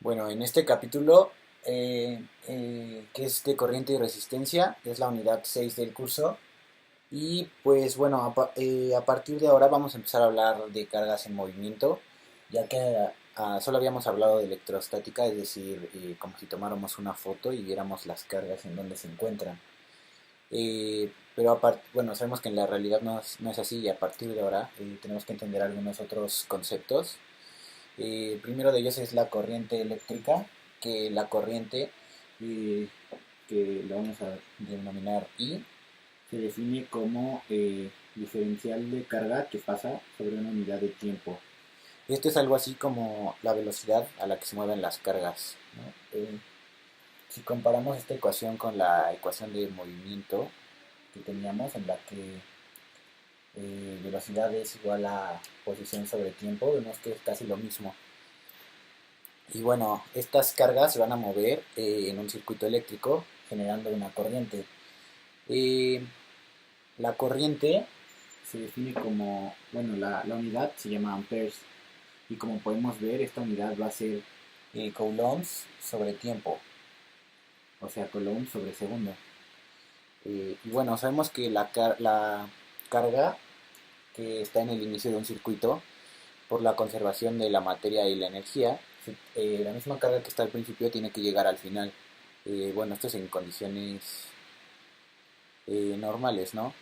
Bueno, en este capítulo, que es de corriente y resistencia, es la unidad 6 del curso. Y pues bueno, a partir de ahora vamos a empezar a hablar de cargas en movimiento, ya que solo habíamos hablado de electrostática, es decir, como si tomáramos una foto y viéramos las cargas en donde se encuentran. Pero bueno, sabemos que en la realidad no es así, y a partir de ahora tenemos que entender algunos otros conceptos. Primero de ellos es la corriente eléctrica, que la corriente, eh, que la vamos a denominar I, se define como diferencial de carga que pasa sobre una unidad de tiempo. Esto es algo así como la velocidad a la que se mueven las cargas, ¿no? Si comparamos esta ecuación con la ecuación de movimiento que teníamos, en la que velocidad es igual a posición sobre tiempo, vemos que es casi lo mismo. Y bueno, estas cargas se van a mover en un circuito eléctrico generando una corriente. Eh, la corriente se define como, bueno, la unidad se llama amperes, y como podemos ver, esta unidad va a ser coulombs sobre tiempo, o sea, coulomb sobre segundo. Y bueno, sabemos que la carga que está en el inicio de un circuito, por la conservación de la materia y la energía, la misma carga que está al principio tiene que llegar al final. Bueno, esto es en condiciones normales, ¿no?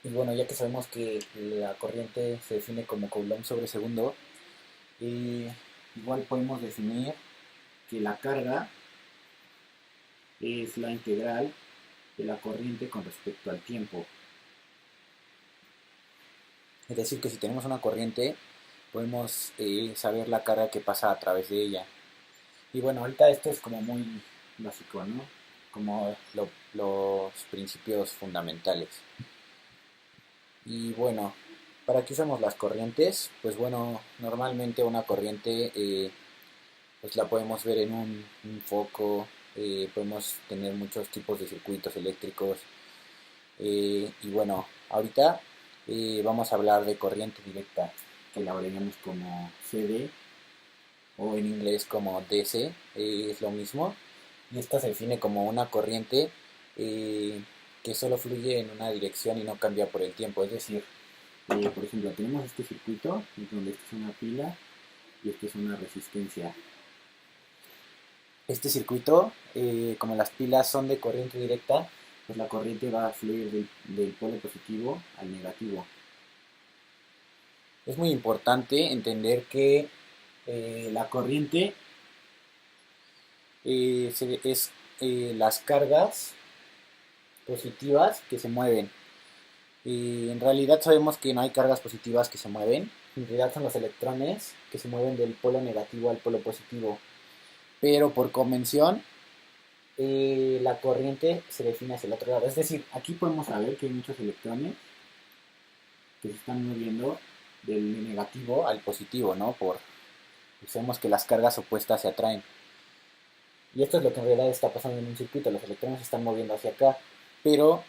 Y bueno, ya que sabemos que la corriente se define como coulomb sobre segundo, igual podemos definir que la carga es la integral de la corriente con respecto al tiempo. Es decir, que si tenemos una corriente, podemos saber la carga que pasa a través de ella. Y bueno, ahorita esto es como muy básico, ¿no? Como los principios fundamentales. Y bueno, ¿para qué usamos las corrientes? Pues bueno, normalmente una corriente pues la podemos ver en un foco, podemos tener muchos tipos de circuitos eléctricos. Y bueno, ahorita vamos a hablar de corriente directa, que la abreviamos como CD o en inglés como DC, es lo mismo. Y esta se define como una corriente eh, que solo fluye en una dirección y no cambia por el tiempo. Es decir, por ejemplo, tenemos este circuito donde esta es una pila y esta es una resistencia. Este circuito, como las pilas son de corriente directa, pues la corriente va a fluir del polo positivo al negativo. Es muy importante entender que la corriente es las cargas positivas que se mueven. Y en realidad sabemos que no hay cargas positivas que se mueven. En realidad son los electrones que se mueven del polo negativo al polo positivo. Pero por convención, la corriente se define hacia el otro lado. Es decir, aquí podemos saber que hay muchos electrones que se están moviendo del negativo al positivo, ¿no? Sabemos que las cargas opuestas se atraen. Y esto es lo que en realidad está pasando en un circuito. Los electrones se están moviendo hacia acá. Pero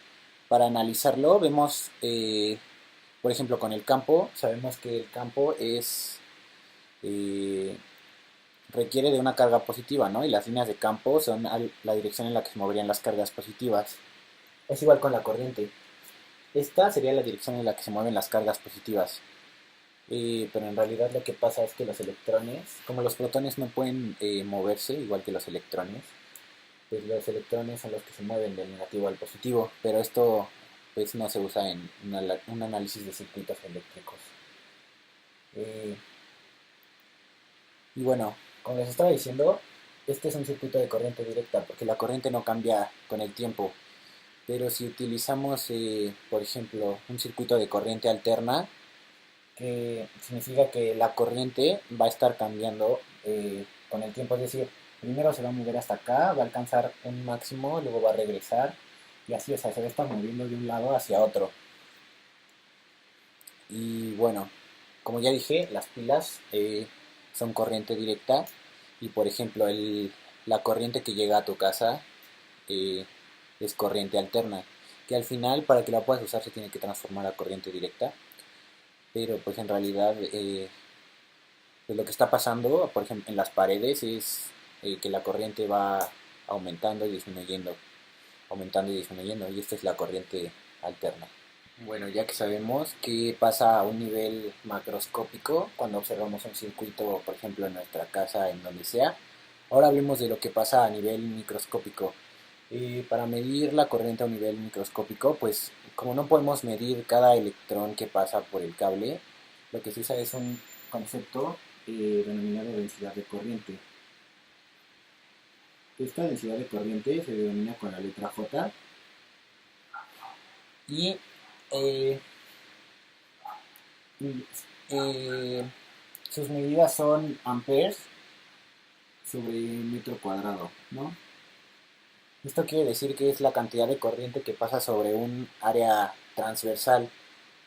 para analizarlo, vemos, por ejemplo, con el campo, sabemos que el campo eh, requiere de una carga positiva, ¿no? Y las líneas de campo son la dirección en la que se moverían las cargas positivas. Es igual con la corriente. Esta sería la dirección en la que se mueven las cargas positivas. Pero en realidad lo que pasa es que los electrones, como los protones no pueden moverse igual que los electrones, pues los electrones son los que se mueven del negativo al positivo, pero esto pues no se usa en un análisis de circuitos eléctricos. Eh, y bueno, como les estaba diciendo, este es un circuito de corriente directa porque la corriente no cambia con el tiempo, pero si utilizamos, por ejemplo, un circuito de corriente alterna, que significa que la corriente va a estar cambiando con el tiempo, es decir, primero se va a mover hasta acá, va a alcanzar un máximo, luego va a regresar y así, o sea, se va a estar moviendo de un lado hacia otro. Y bueno, como ya dije, las pilas son corriente directa y por ejemplo la corriente que llega a tu casa eh, es corriente alterna, que al final para que la puedas usar se tiene que transformar a corriente directa, pero pues en realidad pues lo que está pasando, por ejemplo, en las paredes es que la corriente va aumentando y disminuyendo, aumentando y disminuyendo, y esta es la corriente alterna. Bueno, ya que sabemos qué pasa a un nivel macroscópico cuando observamos un circuito, por ejemplo, en nuestra casa, en donde sea, ahora hablemos de lo que pasa a nivel microscópico. Para medir la corriente a un nivel microscópico, pues como no podemos medir cada electrón que pasa por el cable, lo que se usa es un concepto denominado densidad de corriente. Esta densidad de corriente se denomina con la letra J y eh, eh, sus medidas son amperes sobre metro cuadrado, ¿no? Esto quiere decir que es la cantidad de corriente que pasa sobre un área transversal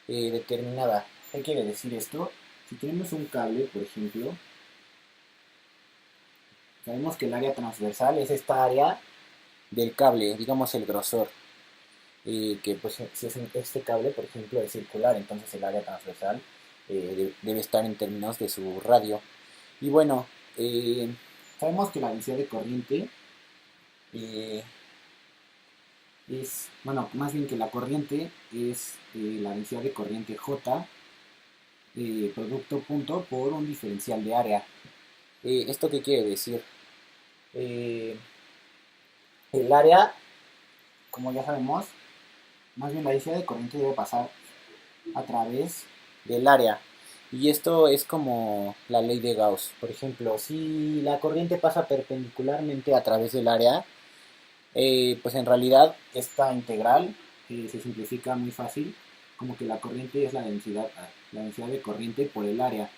determinada. ¿Qué quiere decir esto? Si tenemos un cable, por ejemplo, sabemos que el área transversal es esta área del cable, digamos el grosor, que pues si es este cable, por ejemplo, es circular, entonces el área transversal debe estar en términos de su radio. Y bueno, eh, sabemos que la densidad de corriente eh, es, bueno, más bien que la corriente es la densidad de corriente J, producto punto por un diferencial de área. ¿Esto qué quiere decir? Eh, el área, como ya sabemos, más bien la densidad de corriente debe pasar a través del área. Y esto es como la ley de Gauss. Por ejemplo, si la corriente pasa perpendicularmente a través del área, pues en realidad esta integral se simplifica muy fácil, como que la corriente es la densidad de corriente por el área.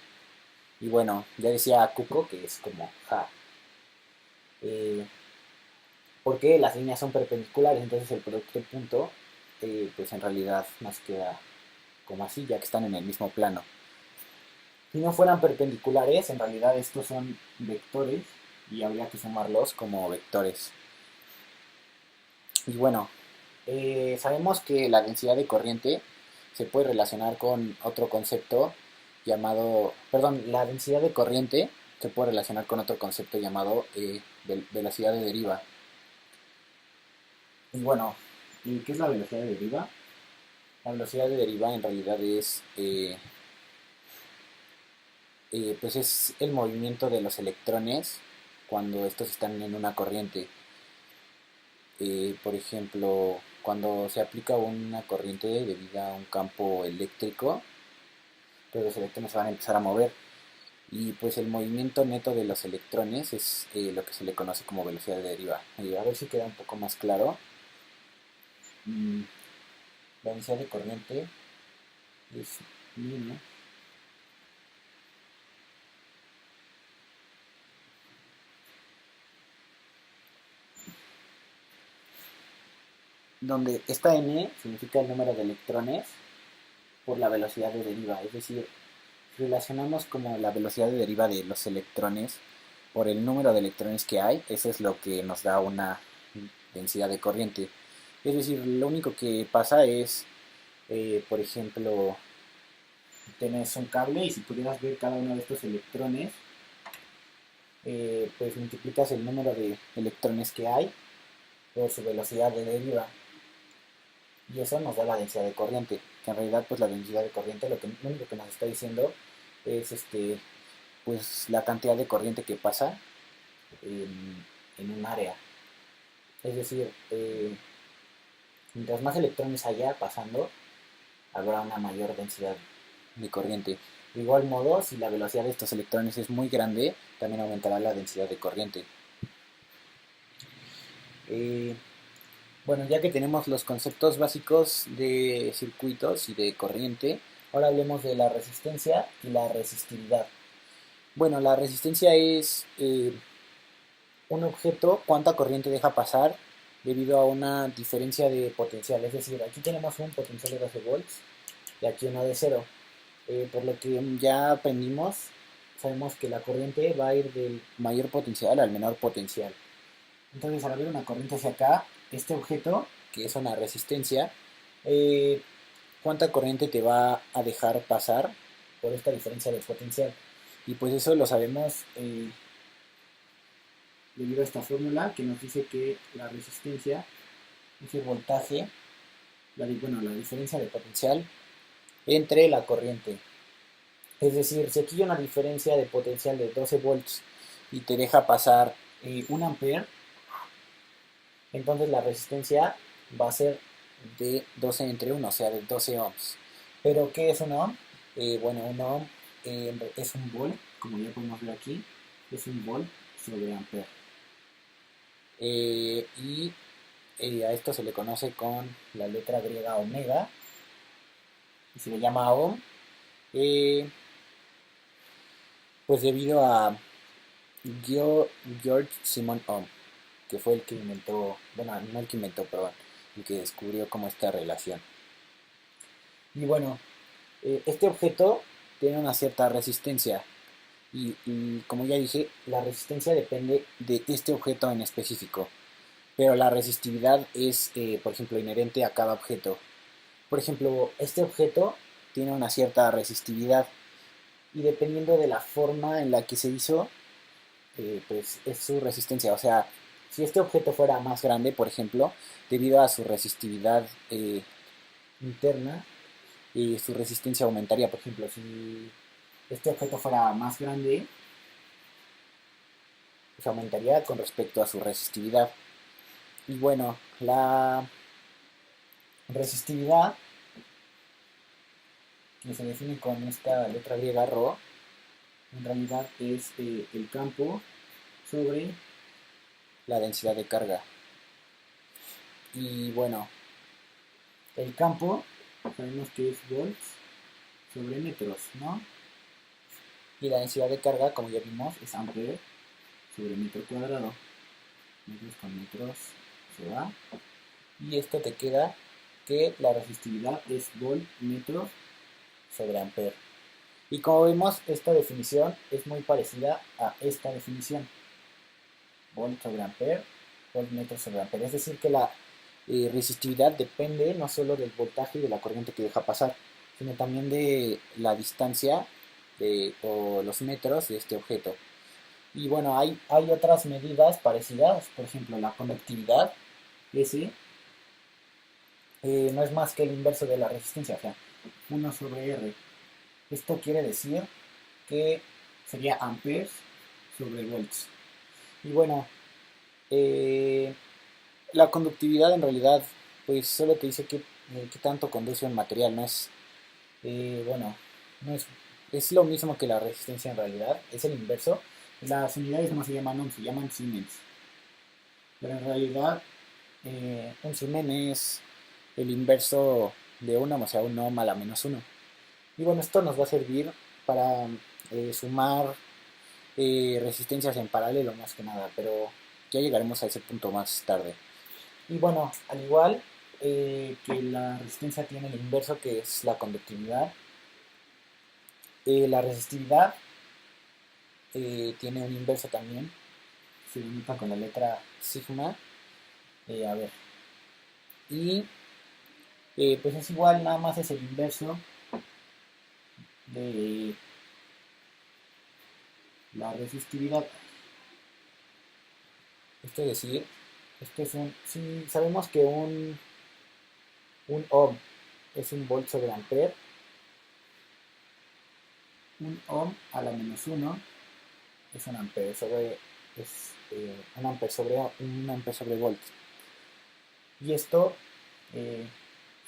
Y bueno, ya decía Kuko que es como ja. Eh, porque las líneas son perpendiculares, entonces el producto punto, pues en realidad nos queda como así, ya que están en el mismo plano. Si no fueran perpendiculares, en realidad estos son vectores y habría que sumarlos como vectores. Y bueno, sabemos que la densidad de corriente se puede relacionar con otro concepto llamado, perdón, la densidad de corriente se puede relacionar con otro concepto llamado velocidad de deriva. Y bueno, ¿qué es la velocidad de deriva? La velocidad de deriva en realidad pues es el movimiento de los electrones cuando estos están en una corriente. Por ejemplo, cuando se aplica una corriente debido a un campo eléctrico, pues los electrones se van a empezar a mover. Y pues el movimiento neto de los electrones es lo que se le conoce como velocidad de deriva. A ver si queda un poco más claro. La velocidad de corriente es mínima donde esta n significa el número de electrones por la velocidad de deriva, es decir, relacionamos como la velocidad de deriva de los electrones por el número de electrones que hay, eso es lo que nos da una densidad de corriente. Es decir, lo único que pasa es, por ejemplo, tienes un cable y si pudieras ver cada uno de estos electrones, pues multiplicas el número de electrones que hay por su velocidad de deriva y eso nos da la densidad de corriente, que en realidad pues la densidad de corriente lo único que nos está diciendo es pues la cantidad de corriente que pasa en un área. Es decir, mientras más electrones haya pasando, habrá una mayor densidad de corriente. De igual modo, si la velocidad de estos electrones es muy grande, también aumentará la densidad de corriente. Bueno, ya que tenemos los conceptos básicos de circuitos y de corriente, ahora hablemos de la resistencia y la resistividad. Bueno, la resistencia es un objeto, cuánta corriente deja pasar debido a una diferencia de potencial. Es decir, aquí tenemos un potencial de 12 volts y aquí uno de 0. Por lo que ya aprendimos, sabemos que la corriente va a ir del mayor potencial al menor potencial. Entonces, al haber una corriente hacia acá, este objeto, que es una resistencia, ¿cuánta corriente te va a dejar pasar por esta diferencia de potencial? Y pues eso lo sabemos debido a esta fórmula que nos dice que la resistencia es el voltaje, la diferencia de potencial entre la corriente. Es decir, si aquí hay una diferencia de potencial de 12 volts y te deja pasar 1 ampere, entonces la resistencia va a ser de 12 entre 1, o sea, de 12 ohms. ¿Pero qué es un ohm? Bueno, un ohm es un volt, como ya podemos ver aquí, es un volt sobre ampere. Y a esto se le conoce con la letra griega omega, y se le llama ohm, eh, pues debido a George Simon Ohm, que fue el que inventó, bueno, no el que inventó, perdón, el que descubrió como esta relación. Y bueno, este objeto tiene una cierta resistencia y como ya dije, la resistencia depende de este objeto en específico, pero la resistividad es, por ejemplo, inherente a cada objeto. Por ejemplo, este objeto tiene una cierta resistividad y dependiendo de la forma en la que se hizo, pues es su resistencia. O sea, si este objeto fuera más grande, por ejemplo, debido a su resistividad interna, su resistencia aumentaría. Por ejemplo, si este objeto fuera más grande, pues aumentaría con respecto a su resistividad. Y bueno, la resistividad, que se define con esta letra griega ρ, en realidad es el campo sobre la densidad de carga. Y bueno, el campo sabemos que es volts sobre metros, ¿no? Y la densidad de carga, como ya vimos, es ampere sobre metro cuadrado. Metros con metros se va. Y esto te queda que la resistividad es volt metro sobre ampere. Y como vemos, esta definición es muy parecida a esta definición. Volt sobre ampere, volt metro sobre ampere. Es decir, que la resistividad depende no solo del voltaje y de la corriente que deja pasar, sino también de la distancia o los metros de este objeto. Y bueno, hay otras medidas parecidas, por ejemplo, la conductividad, S, no es más que el inverso de la resistencia, o sea, 1 sobre R. Esto quiere decir que sería amperes sobre volts. Y bueno, eh, la conductividad en realidad, pues solo te dice qué tanto conduce un material, no es, bueno, no es, es lo mismo que la resistencia en realidad, es el inverso. Las unidades no se llaman ohm, se llaman siemens. Pero en realidad, un siemens es el inverso de 1, o sea, un ohm a la menos 1. Y bueno, esto nos va a servir para sumar resistencias en paralelo más que nada, pero ya llegaremos a ese punto más tarde. Y bueno, al igual que la resistencia tiene el inverso que es la conductividad, la resistividad tiene un inverso también, se limita con la letra sigma, a ver, y pues es igual, nada más es el inverso de la resistividad. Esto es decir, esto es si sabemos que un ohm es un volt sobre ampere, un ohm a la menos 1 es un ampere sobre, un ampere sobre volt. Y esto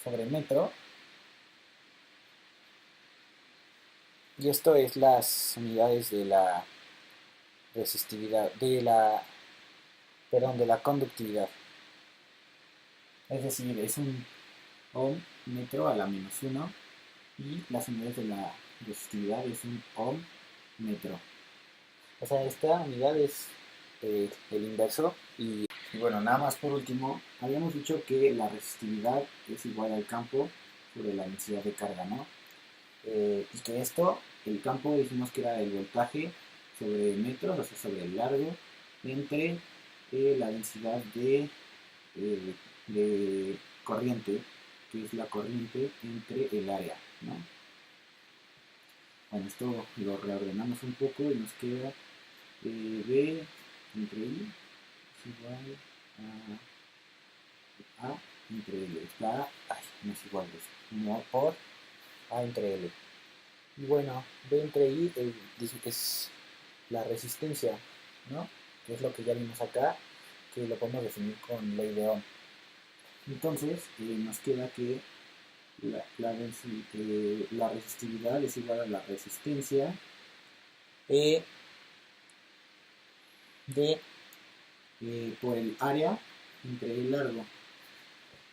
sobre metro, y esto es las unidades de la resistividad, de la conductividad. Es decir, es un ohm metro a la menos 1 y las unidades de la resistividad es un ohm metro. O sea, esta unidad es el inverso. Y bueno, nada más por último, habíamos dicho que la resistividad es igual al campo sobre la densidad de carga, ¿no? Y que esto, el campo dijimos que era el voltaje sobre metros, o sea, sobre el largo, entre la densidad de corriente, que es la corriente entre el área, ¿no? Bueno, esto lo reordenamos un poco y nos queda B entre I es igual a entre L. Está, ay, no es igual, no por A entre L. Y bueno, B entre I es la resistencia, ¿no? Que es lo que ya vimos acá, que lo podemos definir con ley de Ohm. Entonces, nos queda que la resistividad es igual a la resistencia E de por el área entre el largo.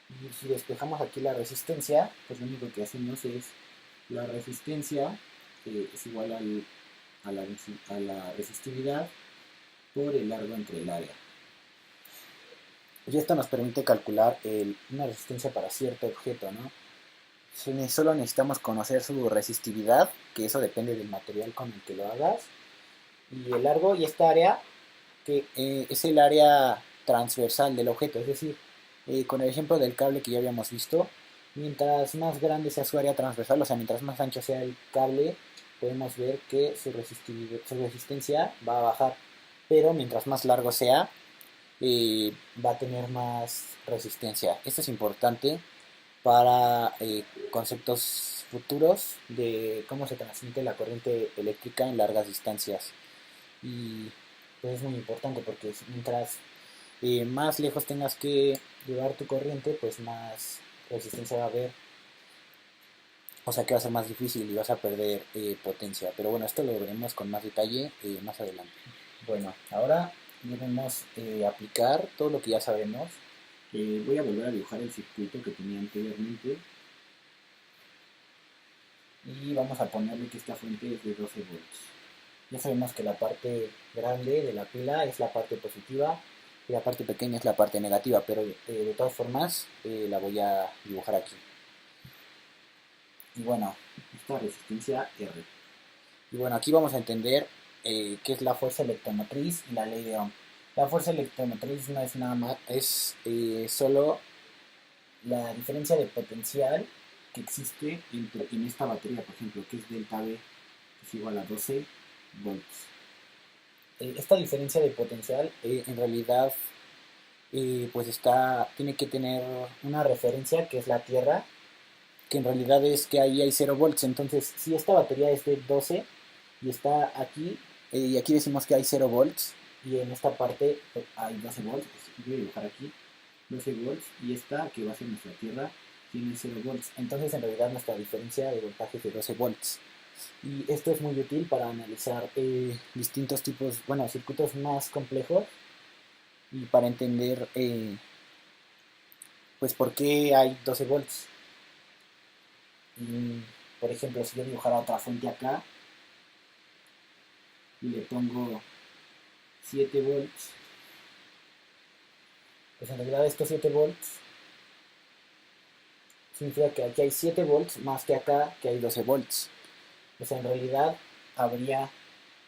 Y si despejamos aquí la resistencia, pues lo único que hacemos es la resistencia es igual a la resistividad por el largo entre el área. Y esto nos permite calcular una resistencia para cierto objeto, ¿no? Solo necesitamos conocer su resistividad, que eso depende del material con el que lo hagas, y el largo y esta área, que es el área transversal del objeto, es decir, con el ejemplo del cable que ya habíamos visto, mientras más grande sea su área transversal, o sea, mientras más ancho sea el cable, podemos ver que su resistencia va a bajar, pero mientras más largo sea, va a tener más resistencia. Esto es importante para conceptos futuros de cómo se transmite la corriente eléctrica en largas distancias. Y pues es muy importante porque mientras más lejos tengas que llevar tu corriente, pues más resistencia va a haber. O sea que va a ser más difícil y vas a perder potencia. Pero bueno, esto lo veremos con más detalle más adelante. Bueno, ahora debemos aplicar todo lo que ya sabemos. Voy a volver a dibujar el circuito que tenía anteriormente. Y vamos a ponerle que esta fuente es de 12 volts. Ya sabemos que la parte grande de la pila es la parte positiva y la parte pequeña es la parte negativa, pero de todas formas la voy a dibujar aquí. Y bueno, esta resistencia R. Y bueno, aquí vamos a entender qué es la fuerza electromotriz y la ley de Ohm. La fuerza electromotriz no es nada más, es solo la diferencia de potencial que existe en esta batería, por ejemplo, que es delta V, que es igual a 12 volts. Esta diferencia de potencial en realidad pues tiene que tener una referencia que es la Tierra, que en realidad es que ahí hay 0 volts. Entonces, si esta batería es de 12 y está aquí, y aquí decimos que hay 0 volts, y en esta parte hay 12 volts, pues voy a dibujar aquí 12 volts, y esta que va a ser nuestra Tierra tiene 0 volts. Entonces, en realidad, nuestra diferencia de voltaje es de 12 volts. Y esto es muy útil para analizar distintos tipos, bueno, circuitos más complejos y para entender, pues, por qué hay 12 volts. Y, por ejemplo, si yo dibujara otra fuente acá y le pongo 7 volts, pues en realidad estos 7 volts significa que aquí hay 7 volts más que acá que hay 12 volts. O sea, en realidad habría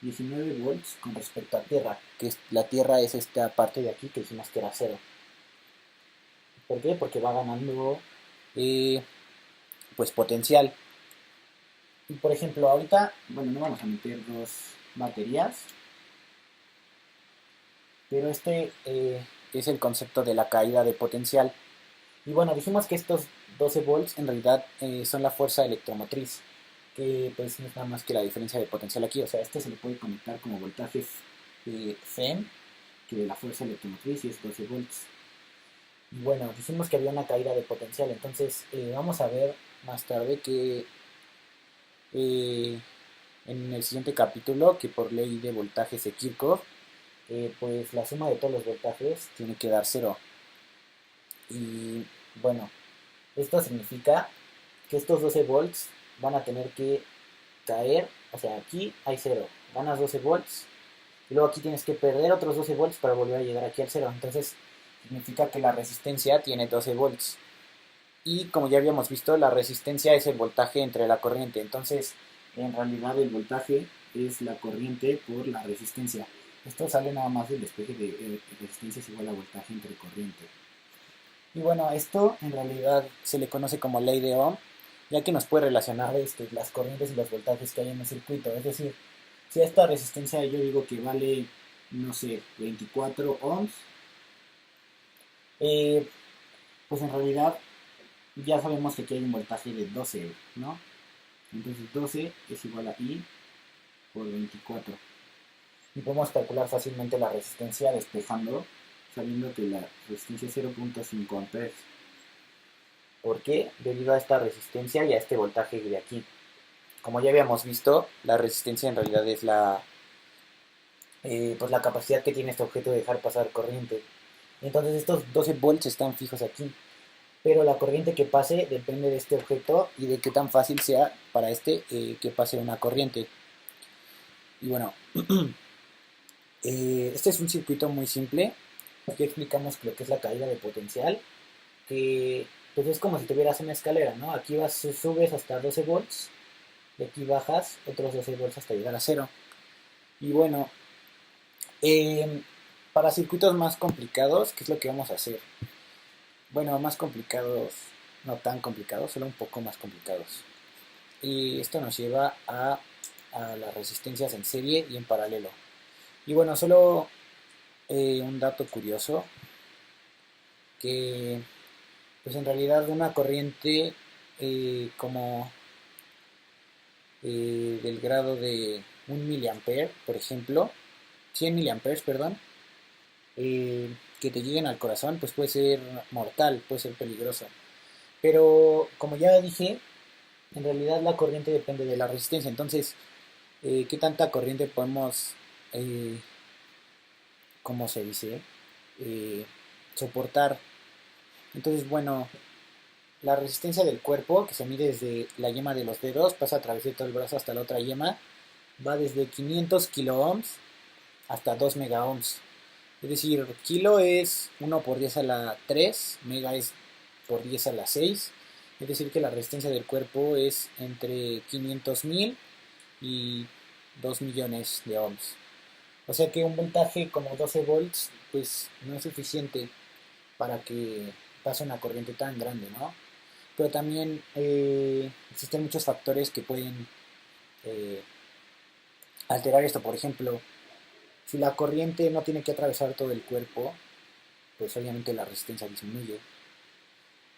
19 volts con respecto a Tierra, que la Tierra es esta parte de aquí que dijimos que era 0. ¿Por qué? Porque va ganando pues potencial. Y por ejemplo, ahorita, bueno, no vamos a meter dos baterías, pero este es el concepto de la caída de potencial. Y bueno, dijimos que estos 12 volts en realidad son la fuerza electromotriz, que pues no es nada más que la diferencia de potencial aquí. O sea, esto se le puede conectar como voltaje FEM, que de la fuerza electromotriz, y es 12 volts. Y bueno, dijimos que había una caída de potencial, entonces vamos a ver más tarde que en el siguiente capítulo, que por ley de voltajes de Kirchhoff, pues la suma de todos los voltajes tiene que dar 0. Y bueno, esto significa que estos 12 volts van a tener que caer, o sea, aquí hay 0, ganas 12 volts, y luego aquí tienes que perder otros 12 volts para volver a llegar aquí al 0. Entonces significa que la resistencia tiene 12 volts. Y como ya habíamos visto, la resistencia es el voltaje entre la corriente. Entonces, en realidad el voltaje es la corriente por la resistencia. Esto sale nada más del despeje de resistencia es igual a voltaje entre corriente. Y bueno, esto en realidad se le conoce como ley de Ohm. ya que nos puede relacionar las corrientes y los voltajes que hay en el circuito. Es decir, si esta resistencia yo digo que vale, no sé, 24 ohms, eh, pues en realidad ya sabemos que aquí hay un voltaje de 12, ¿no? Entonces 12 es igual a I por 24. Y podemos calcular fácilmente la resistencia despejando, sabiendo que la resistencia es 0.5 amperes. ¿Por qué? Debido a esta resistencia y a este voltaje de aquí. Como ya habíamos visto, la resistencia en realidad es pues la capacidad que tiene este objeto de dejar pasar corriente. Entonces estos 12 volts están fijos aquí, pero la corriente que pase depende de este objeto y de qué tan fácil sea para que pase una corriente. Y bueno, este es un circuito muy simple. Aquí explicamos lo que es la caída de potencial, que pues es como si tuvieras una escalera, ¿no? Aquí subes hasta 12 volts, y aquí bajas otros 12 volts hasta llegar a cero. Y bueno, eh, para circuitos más complicados, ¿qué es lo que vamos a hacer? Bueno, más complicados, no tan complicados, solo un poco más complicados. Y esto nos lleva a las resistencias en serie y en paralelo. Y bueno, solo un dato curioso, que pues en realidad una corriente como del grado de 1 miliampere, por ejemplo, 100 miliamperes, perdón, que te lleguen al corazón, pues puede ser mortal, puede ser peligroso. Pero como ya dije, en realidad la corriente depende de la resistencia. Entonces, ¿qué tanta corriente podemos, eh, cómo se dice, eh, soportar? Entonces, bueno, la resistencia del cuerpo, que se mide desde la yema de los dedos, pasa a través de todo el brazo hasta la otra yema, va desde 500 kiloohms hasta 2 megaohms. Es decir, kilo es 1 por 10 a la 3, mega es por 10 a la 6. Es decir, que la resistencia del cuerpo es entre 500.000 y 2 millones de ohms. O sea que un voltaje como 12 volts, pues no es suficiente para que pase una corriente tan grande, ¿no? Pero también existen muchos factores que pueden eh, alterar esto. Por ejemplo, si la corriente no tiene que atravesar todo el cuerpo, pues obviamente la resistencia disminuye.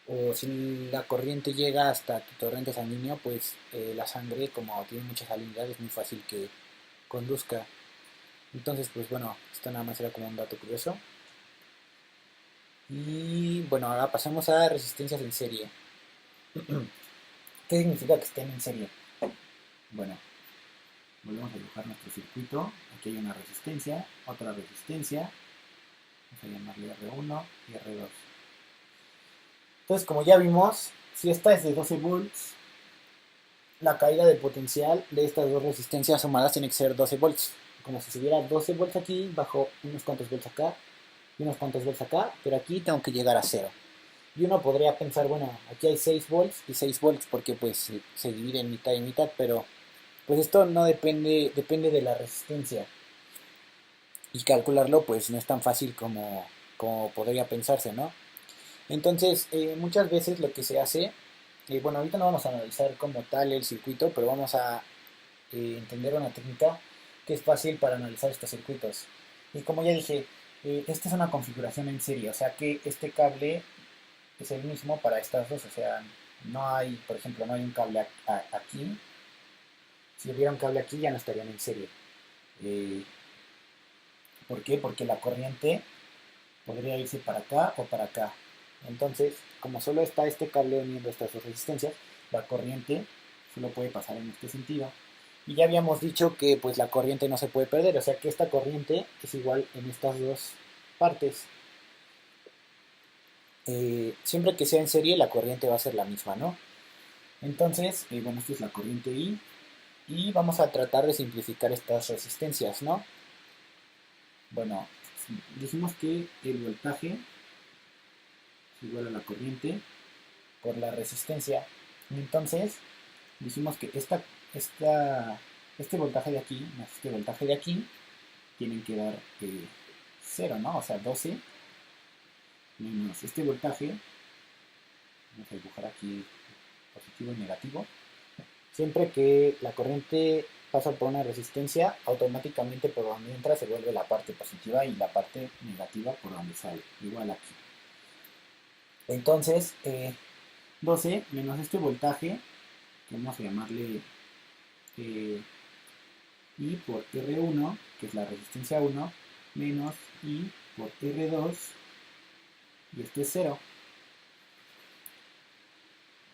O si la corriente llega hasta tu torrente sanguíneo, pues la sangre, como tiene mucha salinidad, es muy fácil que conduzca. Entonces, pues bueno, esto nada más era como un dato curioso. Y bueno, ahora pasamos a resistencias en serie. ¿Qué significa que estén en serie? Bueno, volvemos a dibujar nuestro circuito. Aquí hay una resistencia, otra resistencia. Vamos a llamarle R1 y R2. Entonces, como ya vimos, si esta es de 12 volts, la caída de potencial de estas dos resistencias sumadas tiene que ser 12 volts. Como si hubiera 12 volts aquí, bajo unos cuantos volts acá y unos cuantos volts acá, pero aquí tengo que llegar a cero. Y uno podría pensar, bueno, aquí hay 6 volts y 6 volts porque pues se divide en mitad y mitad, pero pues esto no depende de la resistencia. Y calcularlo pues no es tan fácil como podría pensarse, ¿no? Entonces, muchas veces lo que se hace, bueno, ahorita no vamos a analizar como tal el circuito, pero vamos a entender una técnica que es fácil para analizar estos circuitos. Y como ya dije, esta es una configuración en serie, o sea que este cable es el mismo para estas dos, o sea, no hay, por ejemplo, no hay un cable aquí. Si hubiera un cable aquí ya no estarían en serie. Eh, ¿Por qué? Porque la corriente podría irse para acá o para acá. Entonces, como solo está este cable uniendo estas dos resistencias, la corriente solo puede pasar en este sentido. Y ya habíamos dicho que pues la corriente no se puede perder, o sea que esta corriente es igual en estas dos partes. Siempre que sea en serie la corriente va a ser la misma, ¿no? Entonces, bueno, esta es la corriente I y vamos a tratar de simplificar estas resistencias, ¿no? Bueno, dijimos que el voltaje es igual a la corriente por la resistencia. Entonces, dijimos que este voltaje de aquí más este voltaje de aquí tienen que dar 0, ¿no? O sea, 12 menos este voltaje, vamos a dibujar aquí positivo y negativo. Siempre que la corriente pasa por una resistencia, automáticamente por donde entra se vuelve la parte positiva y la parte negativa por donde sale, igual aquí. Entonces, 12 menos este voltaje, que vamos a llamarle I por R1, que es la resistencia 1, menos I por R2, y esto es 0.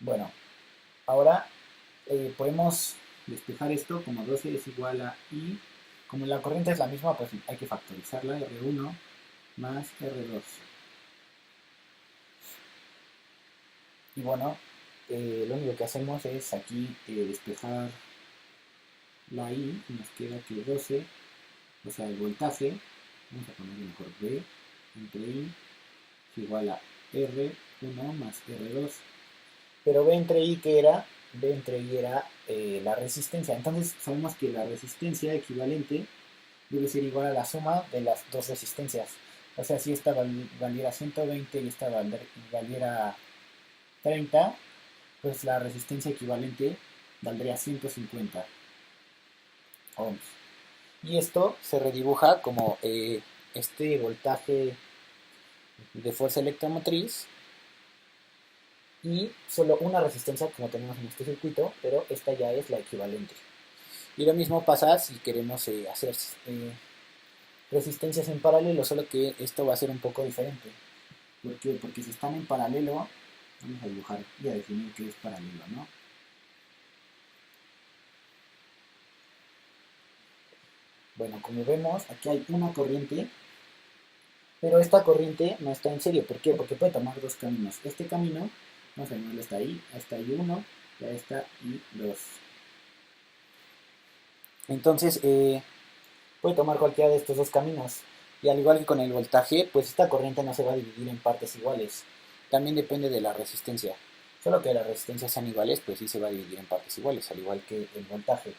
Bueno, ahora podemos despejar esto como 12 es igual a I. Como la corriente es la misma, pues hay que factorizarla, R1 más R2. Y bueno, lo único que hacemos es aquí despejar la I, y nos queda que 12, o sea, el voltaje, vamos a ponerle mejor V entre I, es igual a R1 más R2. Pero B entre I, ¿qué era? B entre I era la resistencia. Entonces sabemos que la resistencia equivalente debe ser igual a la suma de las dos resistencias. O sea, si esta valiera 120 y esta valiera 30, pues la resistencia equivalente valdría 150 ohms. Y esto se redibuja como este voltaje de fuerza electromotriz y solo una resistencia como tenemos en este circuito, pero esta ya es la equivalente. Y lo mismo pasa si queremos hacer resistencias en paralelo, solo que esto va a ser un poco diferente. ¿Por qué? Porque si están en paralelo, vamos a dibujar y a definir qué es paralelo, ¿no? Bueno, como vemos, aquí hay una corriente, pero esta corriente no está en serio. ¿Por qué? Porque puede tomar dos caminos. Este camino, vamos a llamarlo hasta ahí 1, y a esta I2. Entonces, puede tomar cualquiera de estos dos caminos. Y al igual que con el voltaje, pues esta corriente no se va a dividir en partes iguales. También depende de la resistencia. Solo que las resistencias sean iguales, pues sí se va a dividir en partes iguales, al igual que el voltaje.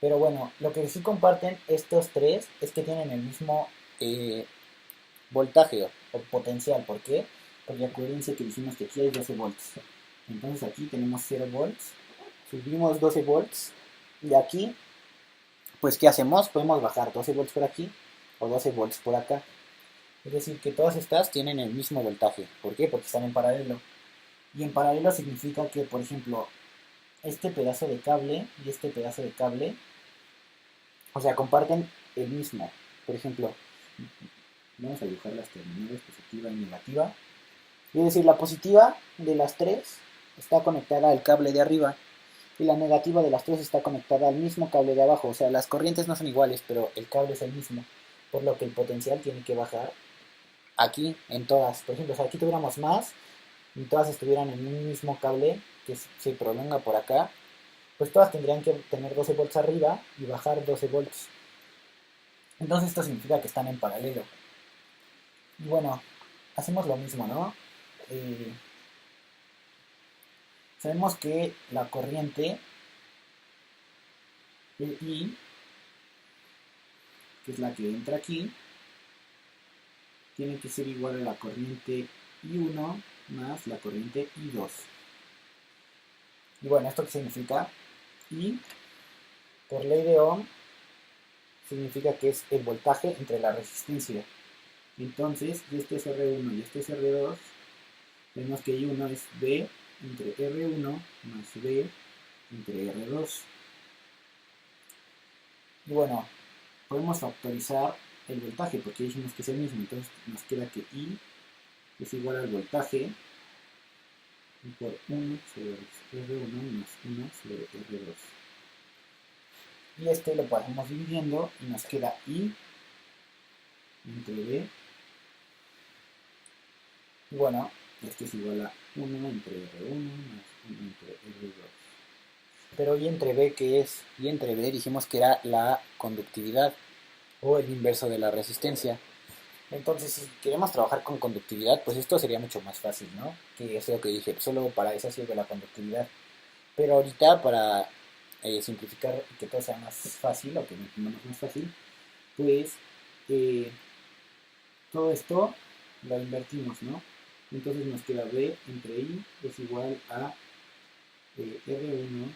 Pero bueno, lo que sí comparten estos tres es que tienen el mismo voltaje o potencial. ¿Por qué? Porque acuérdense que dijimos que aquí hay 12 volts. Entonces aquí tenemos 0 volts. Subimos 12 volts. Y aquí, pues ¿qué hacemos? Podemos bajar 12 volts por aquí o 12 volts por acá. Es decir, que todas estas tienen el mismo voltaje. ¿Por qué? Porque están en paralelo. Y en paralelo significa que, por ejemplo, este pedazo de cable y este pedazo de cable, o sea, comparten el mismo. Por ejemplo, vamos a dibujar las terminales positiva y negativa. Es decir, la positiva de las tres está conectada al cable de arriba y la negativa de las tres está conectada al mismo cable de abajo. O sea, las corrientes no son iguales, pero el cable es el mismo. Por lo que el potencial tiene que bajar aquí en todas. Por ejemplo, si aquí tuviéramos más y todas estuvieran en un mismo cable que se prolonga por acá, pues todas tendrían que tener 12 volts arriba y bajar 12 volts. Entonces esto significa que están en paralelo. Y bueno, hacemos lo mismo, ¿no? Eh, Sabemos que la corriente de I, que es la que entra aquí, tiene que ser igual a la corriente I1 más la corriente I2. Y bueno, ¿esto qué significa? I, por ley de Ohm, significa que es el voltaje entre la resistencia. Entonces, este es R1 y este es R2, vemos que I1 es B entre R1 más B entre R2. Y bueno, podemos factorizar el voltaje porque dijimos que es el mismo, entonces nos queda que I es igual al voltaje por 1 sobre R1 más 1 sobre R2. Y este lo podemos dividiendo y nos queda I entre B. Y bueno, este es igual a 1 entre R1 más 1 entre R2. Pero I entre B, ¿qué es? I entre B dijimos que era la conductividad o el inverso de la resistencia. Entonces, si queremos trabajar con conductividad, pues esto sería mucho más fácil, ¿no? Que es lo que dije, solo para eso sirve la conductividad. Pero ahorita, para simplificar y que todo sea más fácil, o que lo entendamos más fácil, pues eh, todo esto lo invertimos, ¿no? Entonces nos queda B entre I es igual a R1,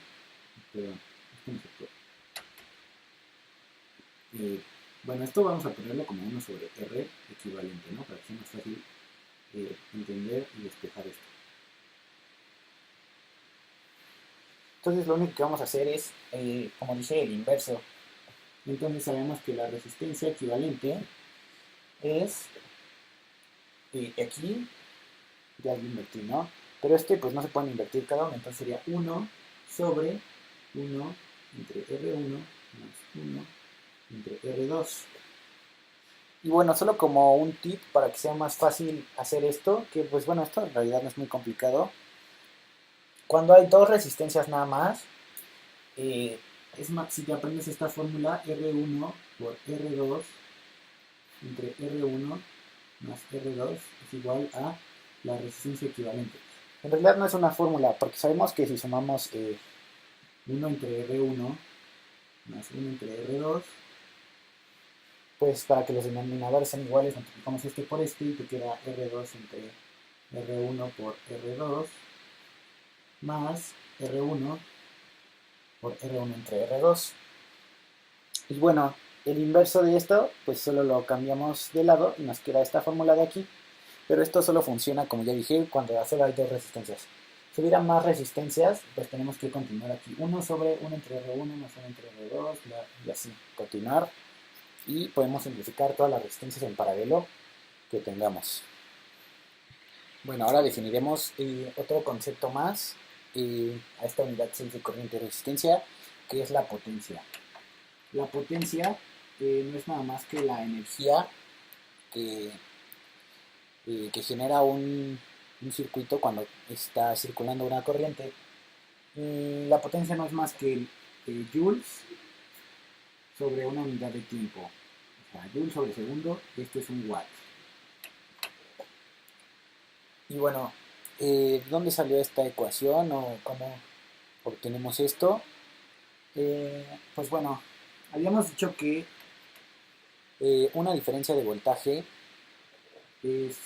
perdón, esto no se puede. Bueno, esto vamos a ponerlo como 1 sobre R equivalente, ¿no? Para que sea más fácil entender y despejar esto. Entonces lo único que vamos a hacer es, como dije, el inverso. Entonces sabemos que la resistencia equivalente es, aquí ya lo invertí, ¿no? Pero pues no se pueden invertir cada uno, entonces sería 1 sobre 1 entre R1 más 1 entre R2. Y bueno, solo como un tip para que sea más fácil hacer esto, que pues bueno, esto en realidad no es muy complicado. Cuando hay dos resistencias nada más, es más, si te aprendes esta fórmula, R1 por R2 entre R1 más R2 es igual a la resistencia equivalente. En realidad no es una fórmula, porque sabemos que si sumamos 1 entre R1 más 1 entre R2, pues para que los denominadores sean iguales, multiplicamos este por este y te queda R2 entre R1 por R2 más R1 por R1 entre R2. Y bueno, el inverso de esto, pues solo lo cambiamos de lado y nos queda esta fórmula de aquí. Pero esto solo funciona, como ya dije, cuando solo hay dos resistencias. Si hubiera más resistencias, pues tenemos que continuar aquí. 1 sobre 1 entre R1 más 1 entre R2, y así, continuar. Y podemos simplificar todas las resistencias en paralelo que tengamos. Bueno, ahora definiremos otro concepto más a esta unidad 6 de corriente y resistencia, que es la potencia. La potencia no es nada más que la energía que genera un circuito cuando está circulando una corriente. La potencia no es más que joules sobre una unidad de tiempo. O sea, joules sobre segundo, esto es un watt. Y bueno, ¿dónde salió esta ecuación o cómo obtenemos esto? Pues bueno, habíamos dicho que una diferencia de voltaje es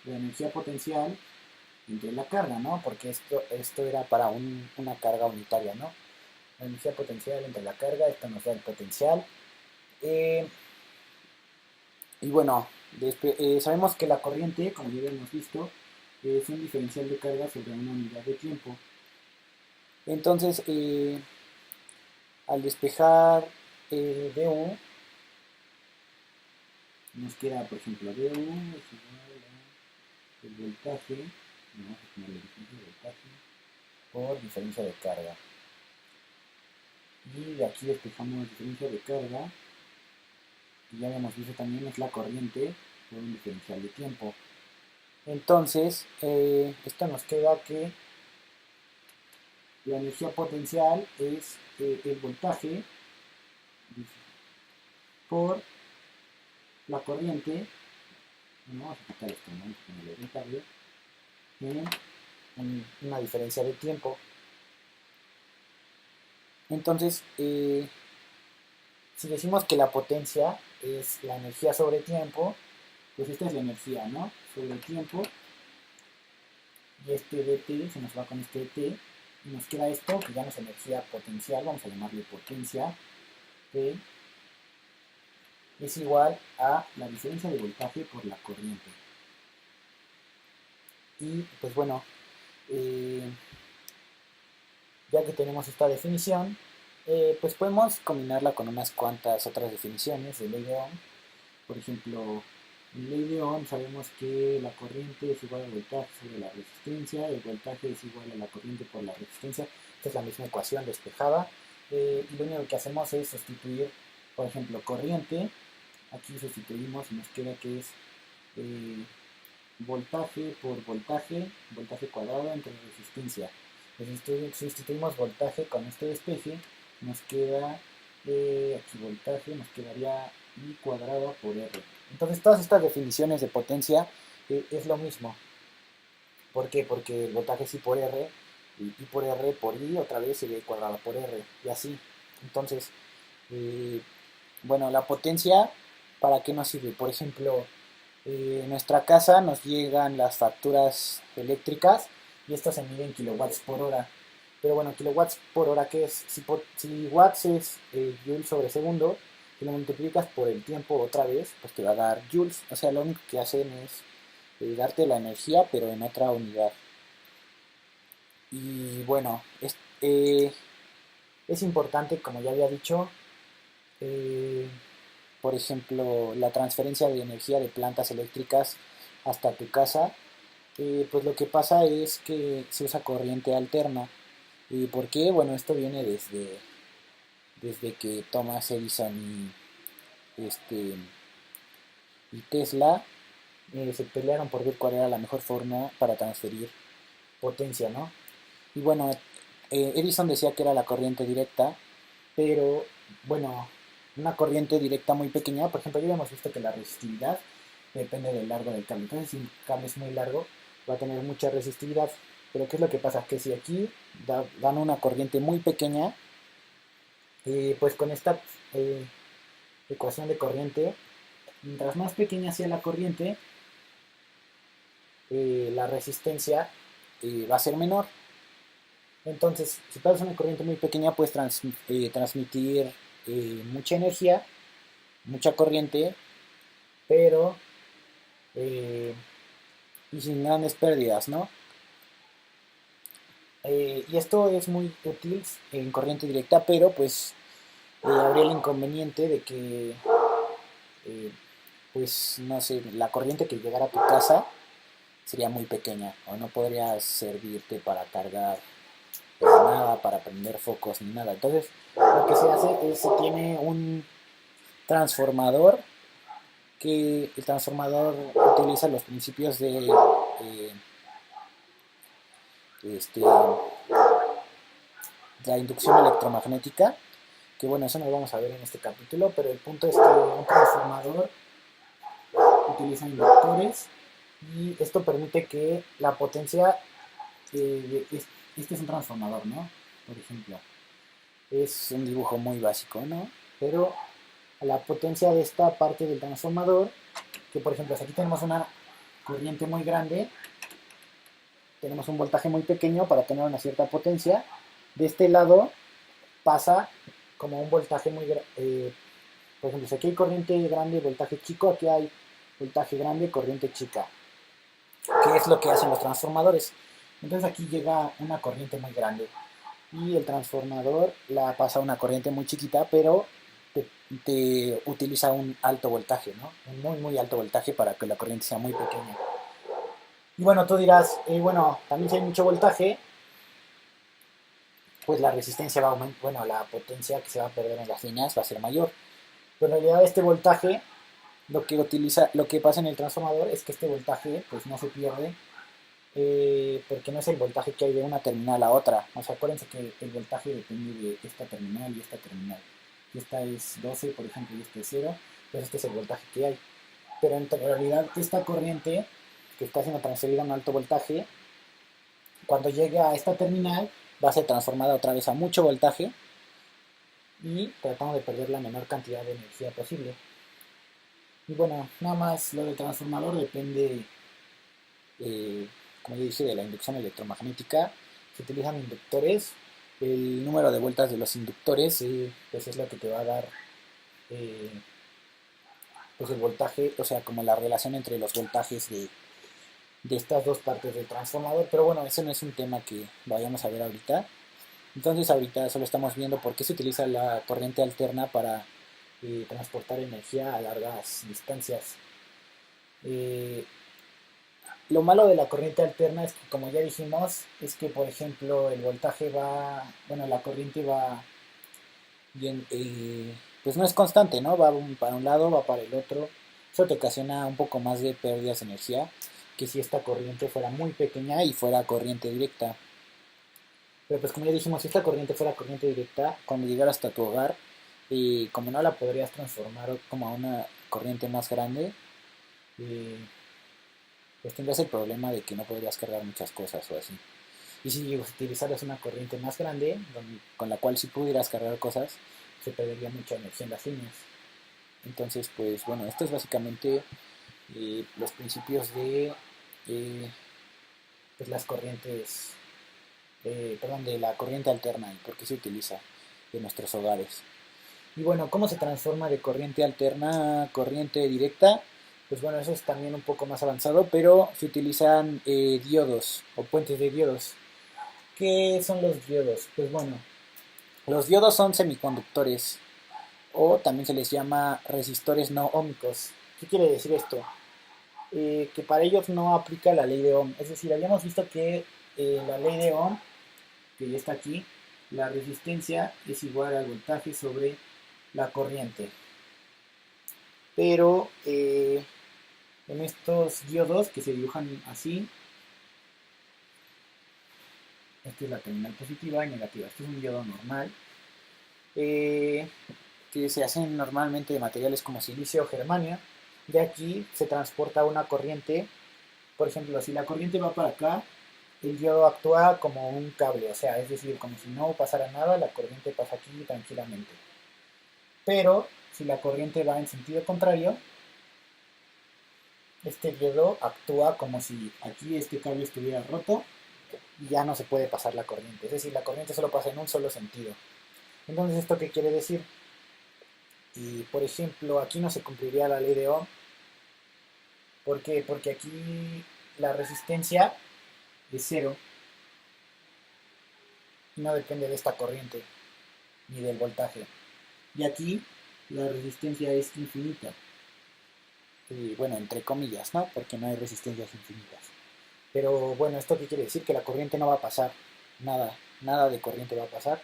la energía potencial entre la carga, ¿no? Porque esto era para una carga unitaria, ¿no? La energía potencial entre la carga, esto nos da el potencial. Y bueno, sabemos que la corriente, como ya hemos visto, es un diferencial de carga sobre una unidad de tiempo. Entonces, al despejar dU, nos queda, por ejemplo, dU es igual a el voltaje, vamos a ponerle diferencia de voltaje, por diferencia de carga. Y de aquí despejamos diferencia de carga, y ya habíamos visto también es la corriente por un diferencial de tiempo. Entonces, esto nos queda que la energía potencial es el voltaje por la corriente, vamos a quitar esto, vamos a ponerle voltaje, en una diferencia de tiempo. Entonces, si decimos que la potencia es la energía sobre tiempo, pues esta es la energía, ¿no? Sobre el tiempo. Y este dt se nos va con este dt. Y nos queda esto, que ya no es energía potencial, vamos a llamarle potencia, que es igual a la diferencia de voltaje por la corriente. Y pues bueno, ya que tenemos esta definición, pues podemos combinarla con unas cuantas otras definiciones de ley de Ohm. Por ejemplo, en ley de Ohm sabemos que la corriente es igual al voltaje sobre la resistencia, el voltaje es igual a la corriente por la resistencia. Esta es la misma ecuación despejada. Y lo único que hacemos es sustituir, por ejemplo, corriente. Aquí sustituimos y nos queda que es voltaje por voltaje, voltaje cuadrado entre resistencia. Sustituimos voltaje con este despeje, nos queda aquí voltaje, nos quedaría I cuadrado por R. Entonces todas estas definiciones de potencia es lo mismo. ¿Por qué? Porque el voltaje es I por R, y I por R por I otra vez sería I cuadrado por R, y así. Entonces, bueno, la potencia, ¿para qué nos sirve? Por ejemplo, en nuestra casa nos llegan las facturas eléctricas y estas se miden en kilowatts por hora. Pero bueno, kilowatts por hora, ¿qué es? Si watts es joules sobre segundo, si lo multiplicas por el tiempo otra vez, pues te va a dar joules. O sea, lo único que hacen es darte la energía, pero en otra unidad. Y bueno, es importante, como ya había dicho, eh, por ejemplo, la transferencia de energía de plantas eléctricas hasta tu casa. Pues lo que pasa es que se usa corriente alterna. ¿Y por qué? Bueno, esto viene desde que Thomas Edison este, y Tesla se pelearon por ver cuál era la mejor forma para transferir potencia, ¿no? Y bueno, Edison decía que era la corriente directa, pero bueno, una corriente directa muy pequeña, por ejemplo, ya hemos visto que la resistividad depende del largo del cable. Entonces, si un cable es muy largo, va a tener mucha resistividad. Pero ¿qué es lo que pasa? Que si aquí dan una corriente muy pequeña, pues con esta eh, ecuación de corriente, mientras más pequeña sea la corriente, la resistencia va a ser menor. Entonces, si pasas una corriente muy pequeña, puedes transmitir mucha energía, mucha corriente, pero y sin grandes pérdidas, ¿no? Y esto es muy útil en corriente directa, pero pues habría el inconveniente de que, eh, pues no sé, la corriente que llegara a tu casa sería muy pequeña o no podría servirte para cargar nada, para prender focos ni nada. Entonces, lo que se hace es se tiene un transformador que el transformador utiliza los principios de este, la inducción electromagnética, que bueno, eso no lo vamos a ver en este capítulo, pero el punto es que un transformador utiliza inductores y esto permite que la potencia, este es un transformador, ¿no? Por ejemplo, es un dibujo muy básico, ¿no? Pero la potencia de esta parte del transformador, que por ejemplo, si aquí tenemos una corriente muy grande, tenemos un voltaje muy pequeño para tener una cierta potencia, de este lado pasa como un voltaje muy por ejemplo, si aquí hay corriente grande y voltaje chico, aquí hay voltaje grande y corriente chica, que es lo que hacen los transformadores. Entonces aquí llega una corriente muy grande y el transformador la pasa a una corriente muy chiquita, pero te utiliza un alto voltaje, ¿no? Un muy, muy alto voltaje para que la corriente sea muy pequeña. Y bueno, tú dirás, bueno, también si hay mucho voltaje, pues la resistencia va a aumentar, bueno, la potencia que se va a perder en las líneas va a ser mayor. Pero en realidad este voltaje, lo que pasa en el transformador es que este voltaje pues no se pierde porque no es el voltaje que hay de una terminal a otra. O sea, acuérdense que el voltaje depende de esta terminal y esta terminal. Y esta es 12, por ejemplo, y este es 0, pues este es el voltaje que hay. Pero en realidad esta corriente que está siendo transferida a un alto voltaje, cuando llegue a esta terminal va a ser transformada otra vez a mucho voltaje y tratamos de perder la menor cantidad de energía posible. Y bueno, nada más lo del transformador depende, como yo dije, de la inducción electromagnética. Se utilizan inductores. El número de vueltas de los inductores pues es lo que te va a dar eh, pues el voltaje, o sea, como la relación entre los voltajes de estas dos partes del transformador. Pero bueno, ese no es un tema que vayamos a ver ahorita. Entonces ahorita solo estamos viendo por qué se utiliza la corriente alterna para transportar energía a largas distancias. Eh, lo malo de la corriente alterna es que, como ya dijimos, es que, por ejemplo, el voltaje va, bueno, la corriente va bien, pues no es constante, ¿no? Va para un lado, va para el otro. Eso te ocasiona un poco más de pérdidas de energía que si esta corriente fuera muy pequeña y fuera corriente directa. Pero pues como ya dijimos, si esta corriente fuera corriente directa, cuando llegara hasta tu hogar, y como no la podrías transformar como a una corriente más grande, eh, pues tendrías el problema de que no podrías cargar muchas cosas o así. Y si utilizaras una corriente más grande, con la cual sí pudieras cargar cosas, se perdería mucha energía en las líneas. Entonces, pues bueno, esto es básicamente los principios de pues, las corrientes de la corriente alterna y por qué se utiliza en nuestros hogares. Y bueno, ¿cómo se transforma de corriente alterna a corriente directa? Pues bueno, eso es también un poco más avanzado, pero se utilizan diodos o puentes de diodos. ¿Qué son los diodos? Pues bueno, los diodos son semiconductores o también se les llama resistores no óhmicos. ¿Qué quiere decir esto? Que para ellos no aplica la ley de Ohm. Es decir, habíamos visto que la ley de Ohm, que ya está aquí, la resistencia es igual al voltaje sobre la corriente. Pero en estos diodos que se dibujan así, esta es la terminal positiva y negativa. Este es un diodo normal, eh, que se hacen normalmente de materiales como silicio o germanio. De aquí se transporta una corriente. Por ejemplo, si la corriente va para acá, el diodo actúa como un cable, o sea, es decir, como si no pasara nada, la corriente pasa aquí tranquilamente. Pero si la corriente va en sentido contrario, este diodo actúa como si aquí este cable estuviera roto y ya no se puede pasar la corriente. Es decir, la corriente solo pasa en un solo sentido. Entonces, ¿esto qué quiere decir? Y por ejemplo, aquí no se cumpliría la ley de Ohm. ¿Por qué? Porque aquí la resistencia es cero y no depende de esta corriente ni del voltaje. Y aquí la resistencia es infinita. Y bueno, entre comillas, ¿no? Porque no hay resistencias infinitas. Pero bueno, ¿esto qué quiere decir? Que la corriente no va a pasar. Nada, nada de corriente va a pasar.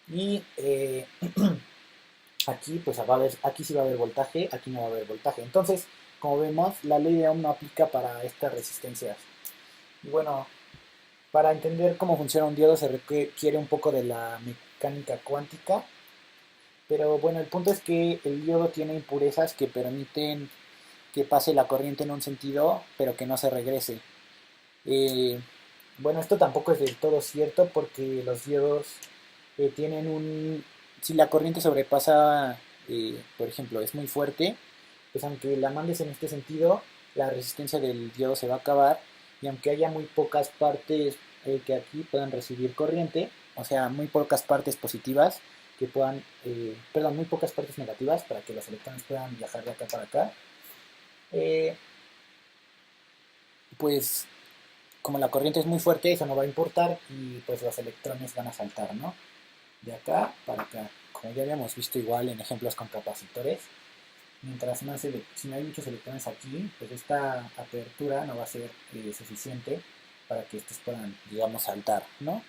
Y aquí, pues aquí sí va a haber voltaje, aquí no va a haber voltaje. Entonces, como vemos, la ley de Ohm no aplica para estas resistencias. Y bueno, para entender cómo funciona un diodo se requiere un poco de la mecánica cuántica. Pero bueno, el punto es que el diodo tiene impurezas que permiten que pase la corriente en un sentido, pero que no se regrese. Eh, bueno, esto tampoco es del todo cierto porque los diodos tienen un... Si la corriente sobrepasa, por ejemplo, es muy fuerte, pues aunque la mandes en este sentido, la resistencia del diodo se va a acabar y aunque haya muy pocas partes que aquí puedan recibir corriente, o sea, muy pocas partes positivas que puedan, perdón, muy pocas partes negativas para que los electrones puedan viajar de acá para acá, eh, pues como la corriente es muy fuerte, eso no va a importar y pues los electrones van a saltar, ¿no? De acá para acá, como ya habíamos visto igual en ejemplos con capacitores. Mientras más, si no hay muchos electrones aquí, pues esta apertura no va a ser suficiente para que estos puedan, digamos, saltar, ¿no?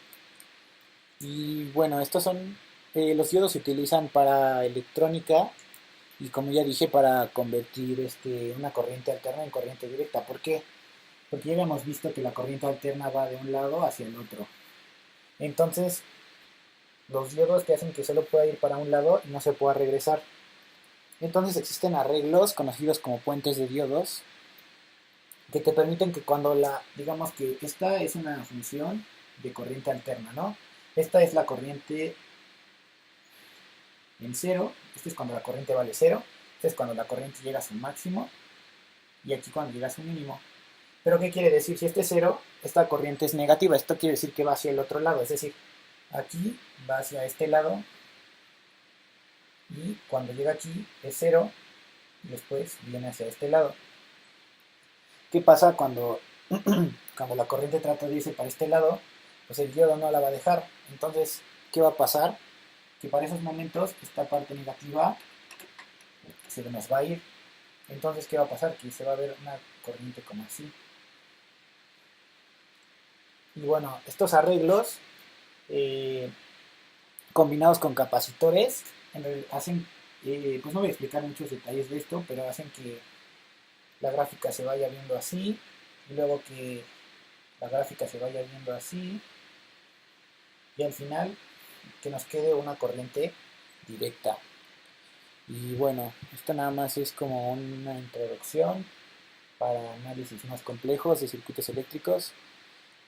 Y bueno, estos son, los diodos se utilizan para electrónica y como ya dije, para convertir una corriente alterna en corriente directa. ¿Por qué? Porque ya habíamos visto que la corriente alterna va de un lado hacia el otro. Entonces, los diodos te hacen que solo pueda ir para un lado y no se pueda regresar. Entonces existen arreglos conocidos como puentes de diodos que te permiten que cuando digamos que esta es una función de corriente alterna, ¿no? Esta es la corriente en cero, esta es cuando la corriente vale cero, esta es cuando la corriente llega a su máximo y aquí cuando llega a su mínimo. Pero ¿qué quiere decir? Si este es cero, esta corriente es negativa, esto quiere decir que va hacia el otro lado, es decir, aquí va hacia este lado y cuando llega aquí es cero y después viene hacia este lado. ¿Qué pasa cuando la corriente trata de irse para este lado? Pues el diodo no la va a dejar. Entonces, ¿qué va a pasar? Que para esos momentos esta parte negativa se nos va a ir. Entonces, ¿qué va a pasar? Que se va a ver una corriente como así. Y bueno, estos arreglos eh, combinados con capacitores hacen, pues no voy a explicar muchos detalles de esto, pero hacen que la gráfica se vaya viendo así, y luego que la gráfica se vaya viendo así, y al final que nos quede una corriente directa. Y bueno, esto nada más es como una introducción para análisis más complejos de circuitos eléctricos.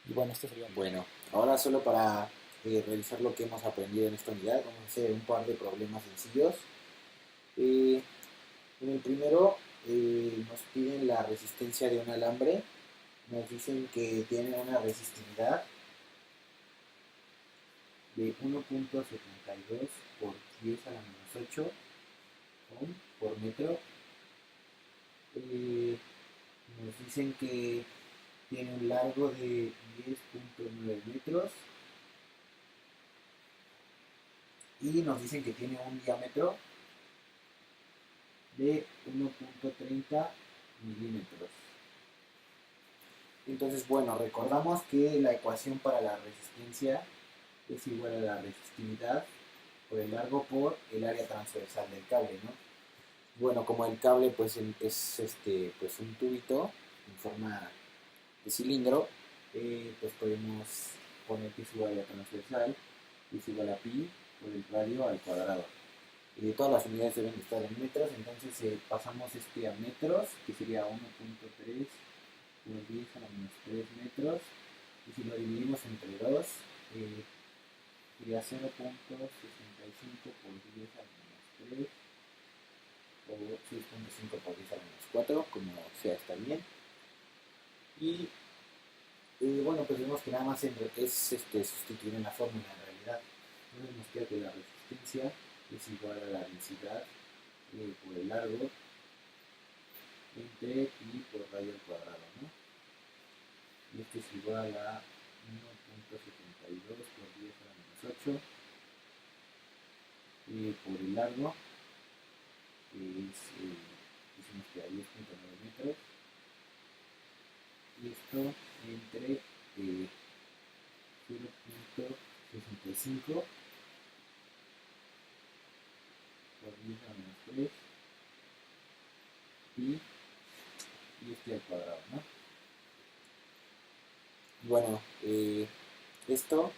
Y bueno, esto sería... Bueno, ahora solo para revisar lo que hemos aprendido en esta unidad, vamos a hacer un par de problemas sencillos. Eh, en el primero nos piden la resistencia de un alambre, nos dicen que tiene una resistividad de 1.72 por 10 a la menos 8 ohm por metro. Nos dicen que tiene un largo de 10.9 metros y nos dicen que tiene un diámetro de 1.30 milímetros. Entonces, bueno, recordamos que la ecuación para la resistencia es igual a la resistividad por el largo por el área transversal del cable, ¿no? Bueno, como el cable pues es pues un tubito en forma de cilindro, pues podemos poner que su área transversal es igual a pi por el radio al cuadrado. Todas las unidades deben estar en metros, entonces pasamos a metros, que sería 1.3 por 10 a la menos 3 metros, y si lo dividimos entre 2, sería 0.65 por 10 a la menos 3, o 6.5 por 10 a la menos 4, como sea, está bien. Y bueno, pues vemos que nada más es sustituir en la fórmula en realidad. Entonces nos queda que la resistencia es igual a la densidad por el largo entre pi por radio al cuadrado, ¿no? Y esto es igual a 1.72 por 10 a la menos 8 por el largo, que decimos que a 10.9 metros, y esto entre 0.65 por 10 a la menos 3 y al cuadrado, ¿no? Bueno, esto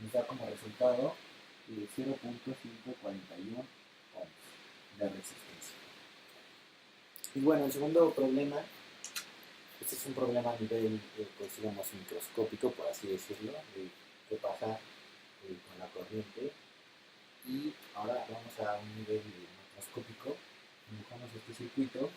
nos da como resultado 0.541 ohms de resistencia. Y bueno, el segundo problema, este es un problema a nivel, pues digamos, microscópico, por así decirlo, de qué pasa con la corriente. Y ahora vamos a un nivel macroscópico, dibujamos este circuito.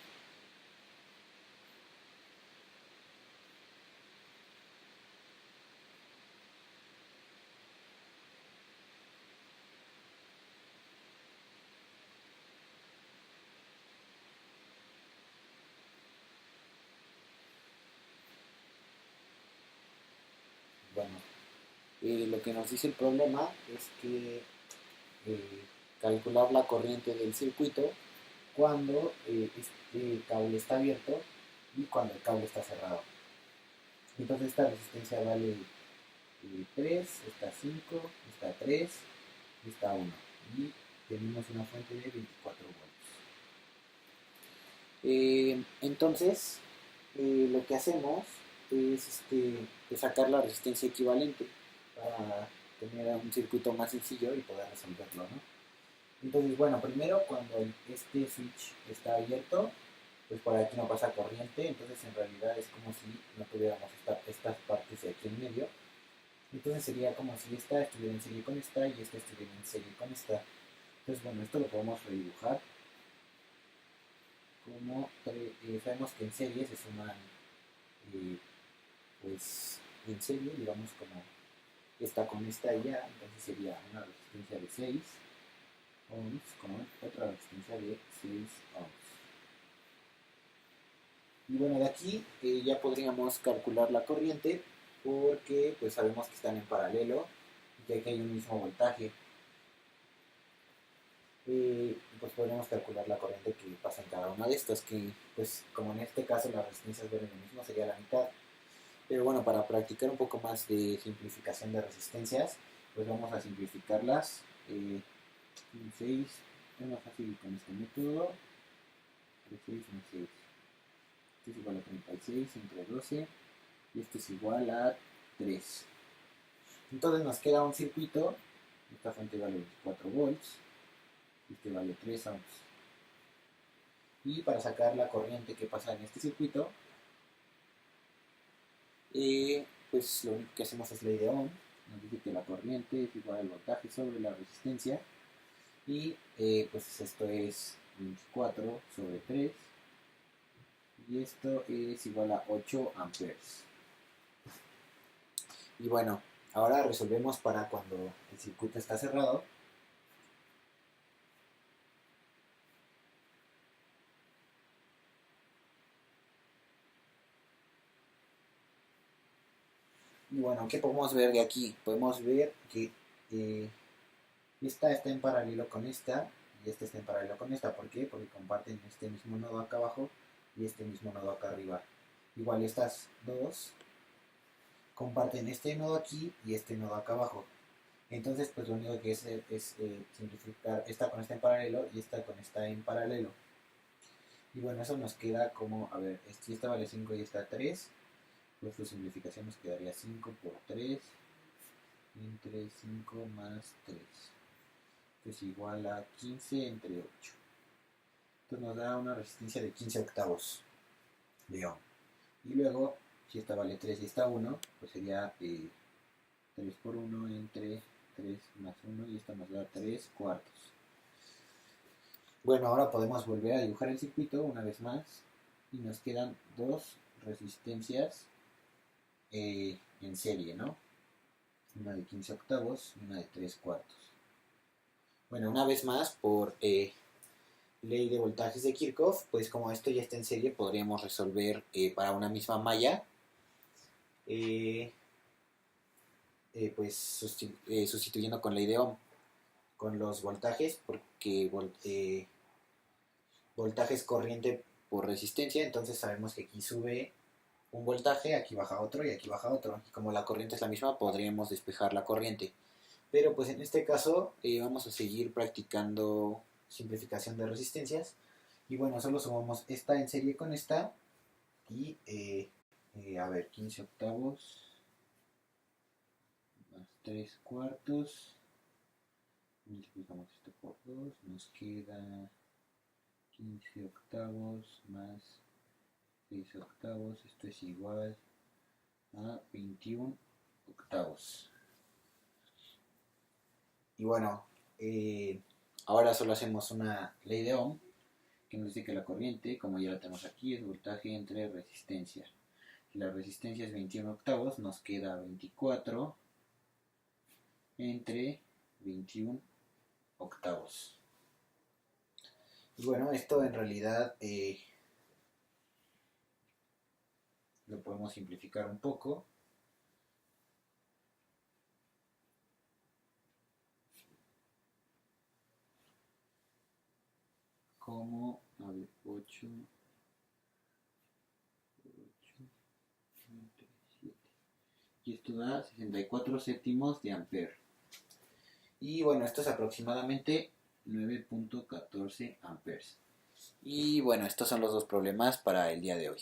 Bueno, lo que nos dice el problema es que calcular la corriente del circuito cuando este cable está abierto y cuando el cable está cerrado. Entonces esta resistencia vale 3, esta 5, esta 3, esta 1. Y tenemos una fuente de 24 volts. Entonces, lo que hacemos es sacar la resistencia equivalente para tener un circuito más sencillo y poder resolverlo, ¿no? Entonces, bueno, primero cuando este switch está abierto, pues por aquí no pasa corriente, entonces en realidad es como si no tuviéramos estas partes de aquí en medio. Entonces sería como si esta estuviera en serie con esta y esta estuviera en serie con esta. Entonces, bueno, esto lo podemos redibujar como sabemos que en serie se suman pues en serie, digamos como esta con esta y ya, entonces sería una resistencia de 6 ohms con otra resistencia de 6 ohms. Y bueno, de aquí ya podríamos calcular la corriente porque pues sabemos que están en paralelo y que aquí hay un mismo voltaje. Pues podríamos calcular la corriente que pasa en cada una de estas, que pues como en este caso las resistencias valen lo mismo, sería la mitad. Pero bueno, para practicar un poco más de simplificación de resistencias, pues vamos a simplificarlas. 6 es más fácil con este método. 6 más 6. Esto es igual a 36 entre 12 y esto es igual a 3. Entonces nos queda un circuito. Esta fuente vale 24 volts. Este vale 3 ohms. Y para sacar la corriente que pasa en este circuito, pues lo único que hacemos es ley de Ohm. Nos dice que la corriente es igual al voltaje sobre la resistencia. Y pues esto es 24 sobre 3. Y esto es igual a 8 amperes. Y bueno, Ahora resolvemos para cuando el circuito está cerrado. Y bueno, ¿qué podemos ver de aquí? Podemos ver que eh, esta está en paralelo con esta y esta está en paralelo con esta. ¿Por qué? Porque comparten este mismo nodo acá abajo y este mismo nodo acá arriba. Igual estas dos comparten este nodo aquí y este nodo acá abajo. Entonces, pues lo único que es simplificar esta con esta en paralelo y esta con esta en paralelo. Y bueno, eso nos queda como, a ver, si esta vale 5 y esta 3, pues su simplificación nos quedaría 5 por 3 entre 5 más 3, que es igual a 15 entre 8. Entonces nos da una resistencia de 15 octavos de ohm. Y luego, si esta vale 3 y esta 1, pues sería 3 por 1 entre 3 más 1 y esta nos da 3 cuartos. Bueno, ahora podemos volver a dibujar el circuito una vez más y nos quedan dos resistencias en serie, ¿no? Una de 15 octavos y una de 3 cuartos. Bueno, una vez más, por ley de voltajes de Kirchhoff, pues como esto ya está en serie, podríamos resolver para una misma malla, pues sustituyendo con ley de Ohm, con los voltajes, porque voltajes corriente por resistencia, entonces sabemos que aquí sube un voltaje, aquí baja otro y aquí baja otro. Y como la corriente es la misma, podríamos despejar la corriente. Pero pues en este caso vamos a seguir practicando simplificación de resistencias. Y bueno, solo sumamos esta en serie con esta. Y a ver, 15 octavos más 3 cuartos. Multiplicamos esto por 2. Nos queda 15 octavos más 6 octavos. Esto es igual a 21 octavos. Y bueno, ahora solo hacemos una ley de Ohm que nos dice que la corriente, como ya la tenemos aquí, es voltaje entre resistencia. Si la resistencia es 21 octavos, nos queda 24 entre 21 octavos. Y bueno, esto en realidad lo podemos simplificar un poco. Como, a ver, 8, 7. Y esto da 64 séptimos de ampere. Y bueno, esto es aproximadamente 9.14 amperes. Y bueno, estos son los dos problemas para el día de hoy.